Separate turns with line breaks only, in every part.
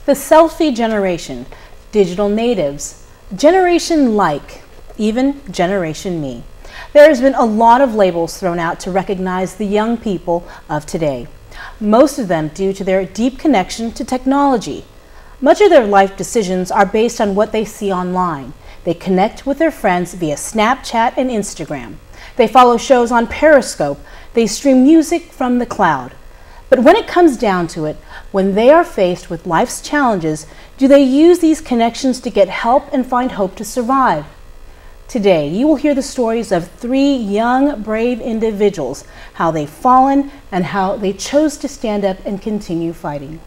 the selfie generation, digital natives, Generation Like, even Generation Me. There has been a lot of labels thrown out to recognize the young people of today, most of them due to their deep connection to technology. Much of their life decisions are based on what they see online. They connect with their friends via Snapchat and Instagram. They follow shows on Periscope. They stream music from the cloud. But when it comes down to it, when they are faced with life's challenges, do they use these connections to get help and find hope to survive? Today, you will hear the stories of 3 young, brave individuals, how they've fallen and how they chose to stand up and continue fighting.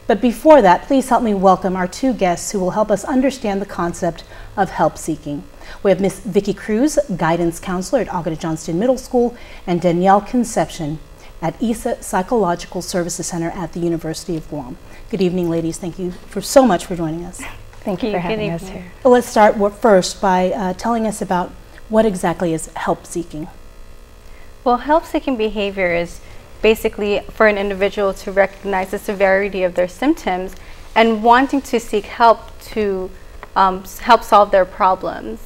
But before that, please help me welcome our 2 guests who will help us understand the concept of help seeking. We have Miss Vicki Cruz, guidance counselor at Agata Johnston Middle School, and Danielle Concepcion at ISA Psychological Services Center at the University of Guam. Good evening, ladies. Thank you so much for joining us.
Thank you for having us here.
Well, let's start first by telling us about what exactly is help seeking.
Well, help seeking behavior is basically for an individual to recognize the severity of their symptoms and wanting to seek help to help solve their problems.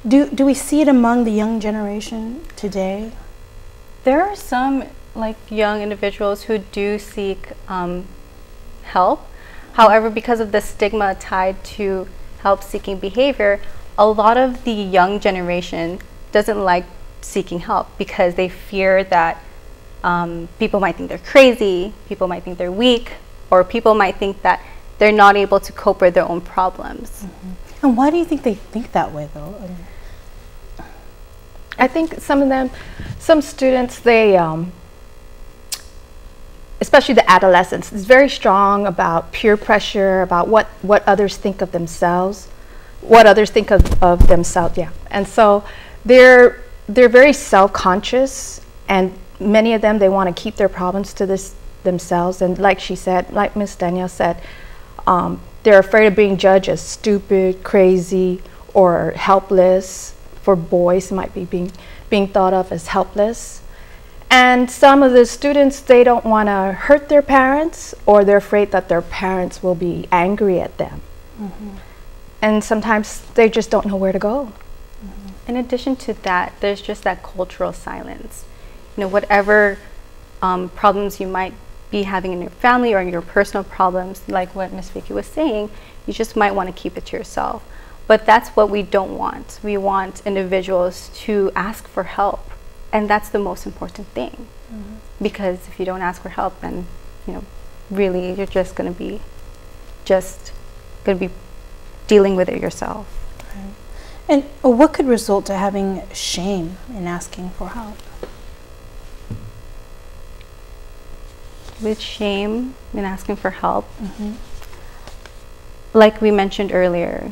Do we see it among the young generation today?
There are some young individuals who do seek help. However, because of the stigma tied to help-seeking behavior, a lot of the young generation doesn't like seeking help because they fear that people might think they're crazy, people might think they're weak, or people might think that they're not able to cope with their own problems.
And why do you think they think that way, though?
I think some students, they especially the adolescents, is very strong about peer pressure, about what others think of themselves, yeah. And so they're very self-conscious, and many of them, they want to keep their problems to themselves. And like she said, like Miss Danielle said, they're afraid of being judged as stupid, crazy, or helpless. For boys, might be being thought of as helpless. And some of the students, they don't want to hurt their parents, or they're afraid that their parents will be angry at them. And sometimes they just don't know where to go.
In addition to that, there's just that cultural silence. You know, whatever problems you might be having in your family or in your personal problems, like what Miss Vicki was saying, you just might want to keep it to yourself. But that's what we don't want. We want individuals to ask for help. And that's the most important thing. Because if you don't ask for help, then, really you're just going to be dealing with it yourself.
Right. And what could result to having shame in asking for help?
With shame in asking for help, like we mentioned earlier,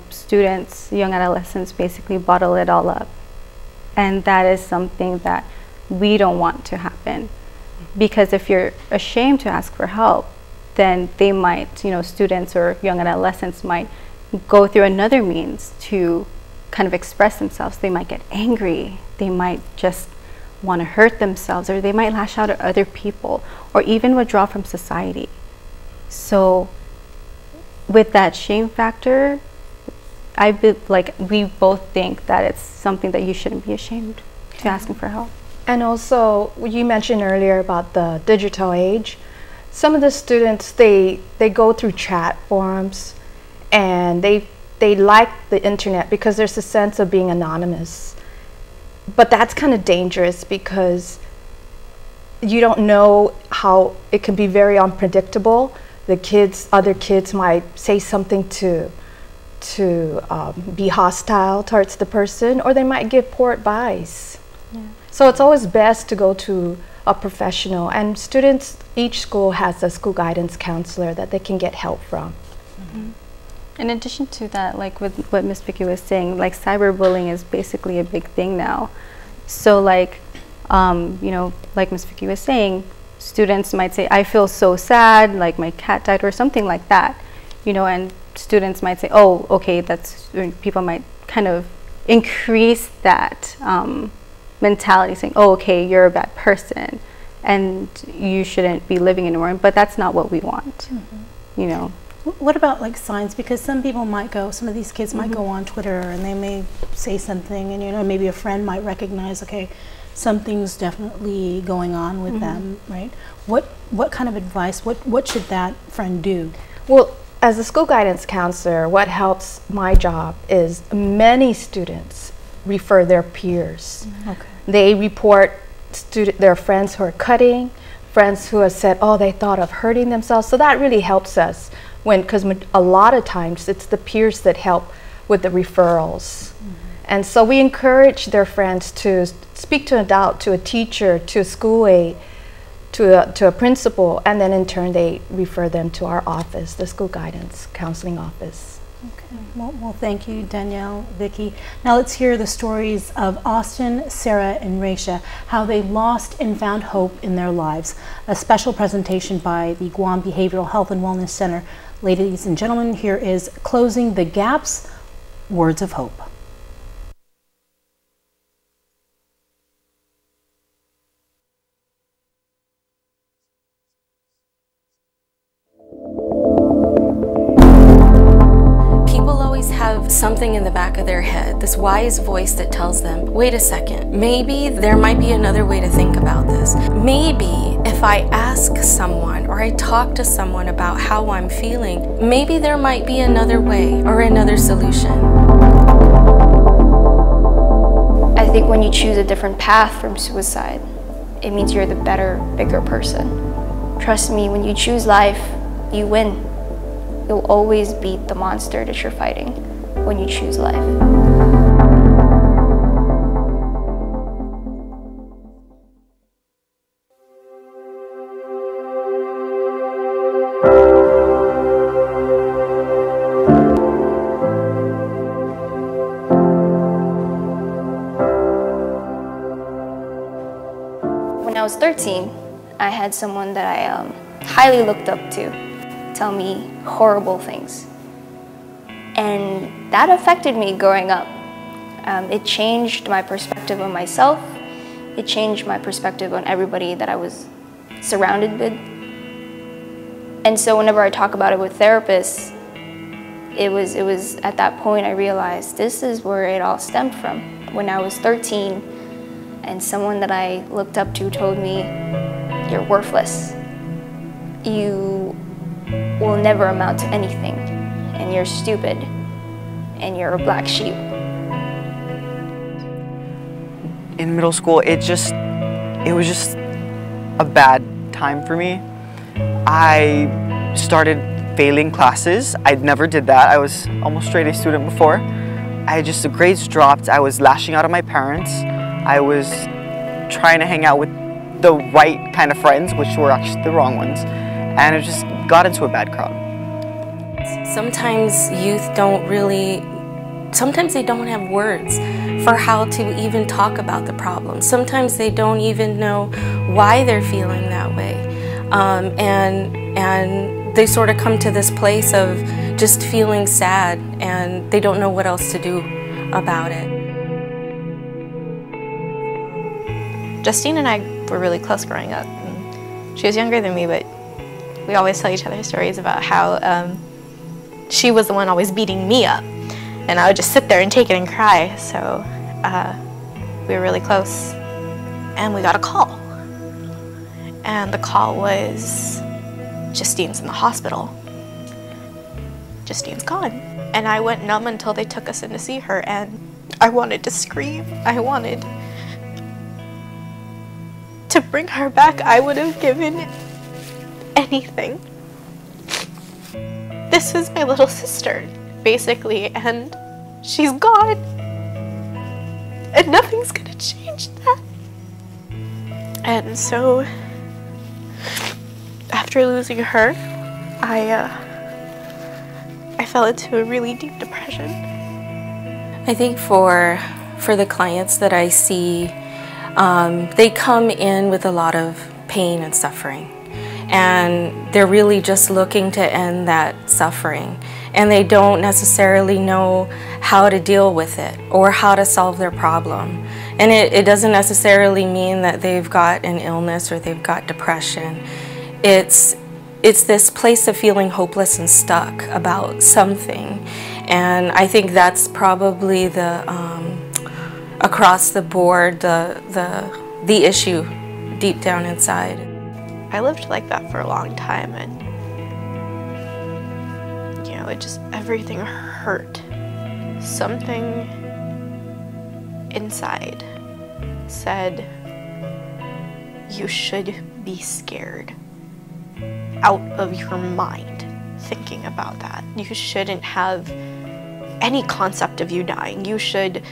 students, young adolescents basically bottle it all up. And that is something that we don't want to happen. Because if you're ashamed to ask for help, then they might, students or young adolescents might go through another means to kind of express themselves. They might get angry. They might just want to hurt themselves, or they might lash out at other people, or even withdraw from society. So with that shame factor, we both think that it's something that you shouldn't be ashamed to asking for help.
And also, you mentioned earlier about the digital age. Some of the students, they go through chat forums, and they like the internet because there's a sense of being anonymous. But that's kind of dangerous because you don't know how it can be very unpredictable. Other kids might say something to be hostile towards the person, or they might give poor advice. So it's always best to go to a professional, and students, each school has a school guidance counselor that they can get help from.
In addition to that, like with what Ms. Vicki was saying, like cyberbullying is basically a big thing now. So like Ms. Vicki was saying, students might say, I feel so sad, like my cat died or something like that, and students might say, oh, okay, people might kind of increase that mentality, saying, oh, okay, you're a bad person and you shouldn't be living anymore. But that's not what we want. you know.
What about like signs? Because some people might go, some of these kids might go on Twitter and they may say something, and you know, maybe a friend might recognize, okay, something's definitely going on with them, right? What kind of advice, what should that friend do?
Well, as a school guidance counselor, what helps my job is many students refer their peers.
Okay.
They report their friends who are cutting, friends who have said, oh, they thought of hurting themselves. So that really helps us because a lot of times it's the peers that help with the referrals. And so we encourage their friends to speak to an adult, to a teacher, to a school aide, to a principal, and then in turn they refer them to our office, the school guidance counseling office.
Okay. Well, thank you, Danielle, Vicki. Now let's hear the stories of Austin, Sarah, and Raisha, how they lost and found hope in their lives. A special presentation by the Guam Behavioral Health and Wellness Center. Ladies and gentlemen, here is Closing the Gaps, Words of Hope.
Have something in the back of their head, this wise voice that tells them, wait a second, maybe there might be another way to think about this. Maybe if I ask someone or I talk to someone about how I'm feeling, maybe there might be another way or another solution.
I think when you choose a different path from suicide, it means you're the better, bigger person. Trust me, when you choose life, you win. You'll always beat the monster that you're fighting when you choose life. When I was 13, I had someone that I highly looked up to tell me horrible things. And that affected me growing up. It changed my perspective on myself. It changed my perspective on everybody that I was surrounded with. And so whenever I talk about it with therapists, it was at that point I realized this is where it all stemmed from. When I was 13 and someone that I looked up to told me, you're worthless. You will never amount to anything, and you're stupid, and you're a black sheep.
In middle school, it was just a bad time for me. I started failing classes. I never did that. I was almost straight A student before. The grades dropped. I was lashing out at my parents. I was trying to hang out with the right kind of friends, which were actually the wrong ones. And it just got into a bad crowd.
Sometimes youth sometimes they don't have words for how to even talk about the problem. Sometimes they don't even know why they're feeling that way. And they sort of come to this place of just feeling sad, and they don't know what else to do about it.
Justine and I were really close growing up. She was younger than me, but we always tell each other stories about how she was the one always beating me up, and I would just sit there and take it and cry. So we were really close, and we got a call. And the call was, Justine's in the hospital. Justine's gone. And I went numb until they took us in to see her, and I wanted to scream. I wanted to bring her back. I would have given anything. This was my little sister, basically, and she's gone. And nothing's gonna change that. And so, after losing her, I fell into a really deep depression.
I think for the clients that I see, they come in with a lot of pain and suffering. And they're really just looking to end that suffering. And they don't necessarily know how to deal with it or how to solve their problem. And it doesn't necessarily mean that they've got an illness or they've got depression. It's it's this place of feeling hopeless and stuck about something. And I think that's probably the across the board the issue deep down inside.
I lived like that for a long time, and you know, everything hurt. Something inside said, you should be scared out of your mind thinking about that. You shouldn't have any concept of you dying. You should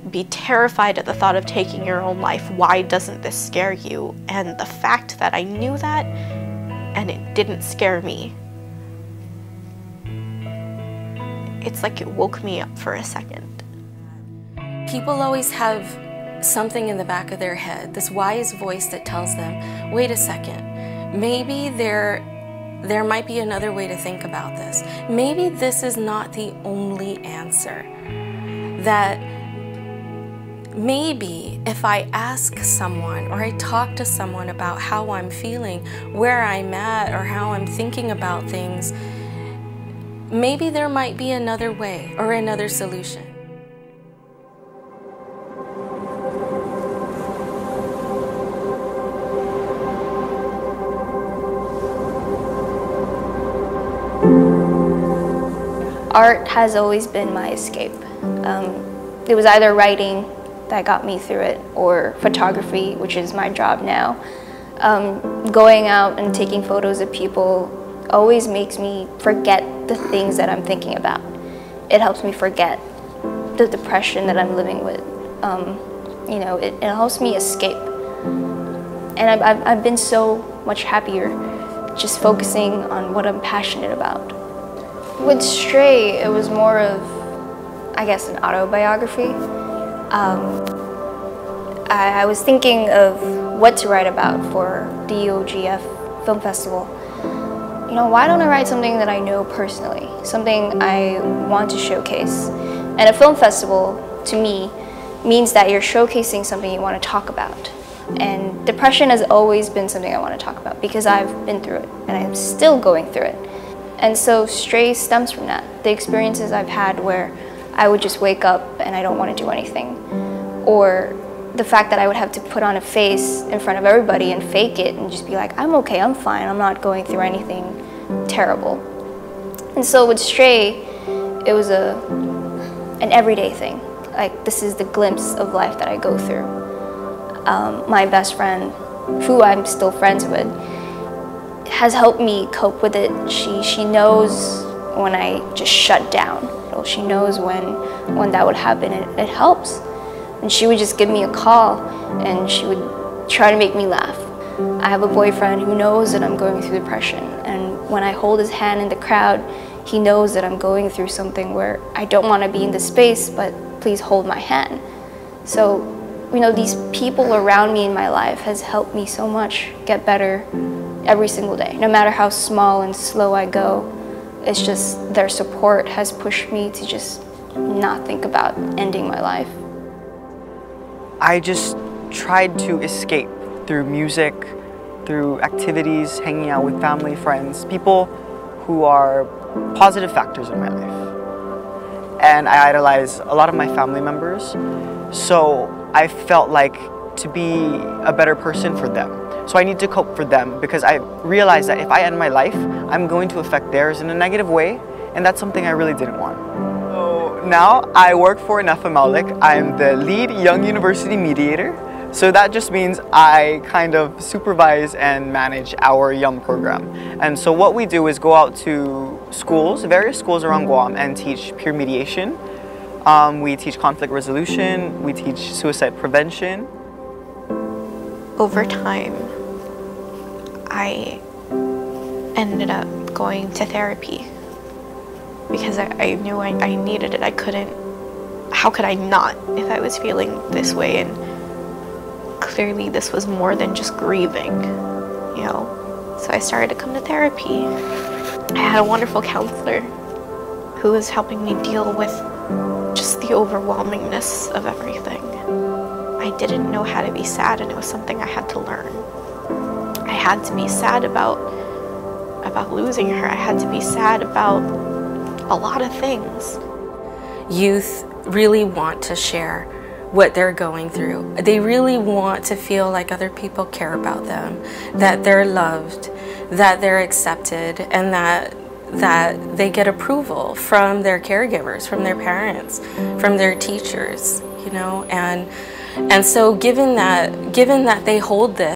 be terrified at the thought of taking your own life. Why doesn't this scare you? And the fact that I knew that and it didn't scare me, it's like it woke me up for a second.
People always have something in the back of their head, this wise voice that tells them, wait a second, maybe there might be another way to think about this. Maybe this is not the only answer. That maybe if I ask someone or I talk to someone about how I'm feeling, where I'm at, or how I'm thinking about things, maybe there might be another way or another solution.
Art has always been my escape. It was either writing that got me through it, or photography, which is my job now. Going out and taking photos of people always makes me forget the things that I'm thinking about. It helps me forget the depression that I'm living with. You know, it helps me escape. And I've been so much happier just focusing on what I'm passionate about. With Stray, it was more of, I guess, an autobiography. I was thinking of what to write about for the UOGF Film Festival. You know, why don't I write something that I know personally, something I want to showcase? And a film festival, to me, means that you're showcasing something you want to talk about. And depression has always been something I want to talk about because I've been through it and I'm still going through it. And so Stray stems from that, the experiences I've had where I would just wake up and I don't want to do anything. Or the fact that I would have to put on a face in front of everybody and fake it and just be like, I'm okay, I'm fine, I'm not going through anything terrible. And so with Stray, it was an everyday thing. Like, this is the glimpse of life that I go through. My best friend, who I'm still friends with, has helped me cope with it. She knows when I just shut down. She knows when that would happen. It helps. And she would just give me a call and she would try to make me laugh. I have a boyfriend who knows that I'm going through depression, and when I hold his hand in the crowd, he knows that I'm going through something where I don't want to be in the space, but please hold my hand. So, you know, these people around me in my life has helped me so much get better every single day. No matter how small and slow I go, it's just their support has pushed me to just not think about ending my life.
I just tried to escape through music, through activities, hanging out with family, friends, people who are positive factors in my life. And I idolize a lot of my family members, so I felt like to be a better person for them. So I need to cope for them because I realized that if I end my life, I'm going to affect theirs in a negative way, and that's something I really didn't want. So now I work for NFMAULIC. I'm the lead Young University Mediator. So that just means I kind of supervise and manage our YUM program. And so what we do is go out to schools, various schools around Guam, and teach peer mediation. We teach conflict resolution, we teach suicide prevention.
Over time, I ended up going to therapy because I knew I needed it. I couldn't, how could I not if I was feeling this way? And clearly this was more than just grieving, you know. So I started to come to therapy. I had a wonderful counselor who was helping me deal with just the overwhelmingness of everything. I didn't know how to be sad, and it was something I had to learn. I had to be sad about about losing her. I had to be sad about a lot of things.
Youth really want to share what they're going through. They really want to feel like other people care about them, that they're loved, that they're accepted, and that they get approval from their caregivers, from their parents, from their teachers, you know. And so given that they hold this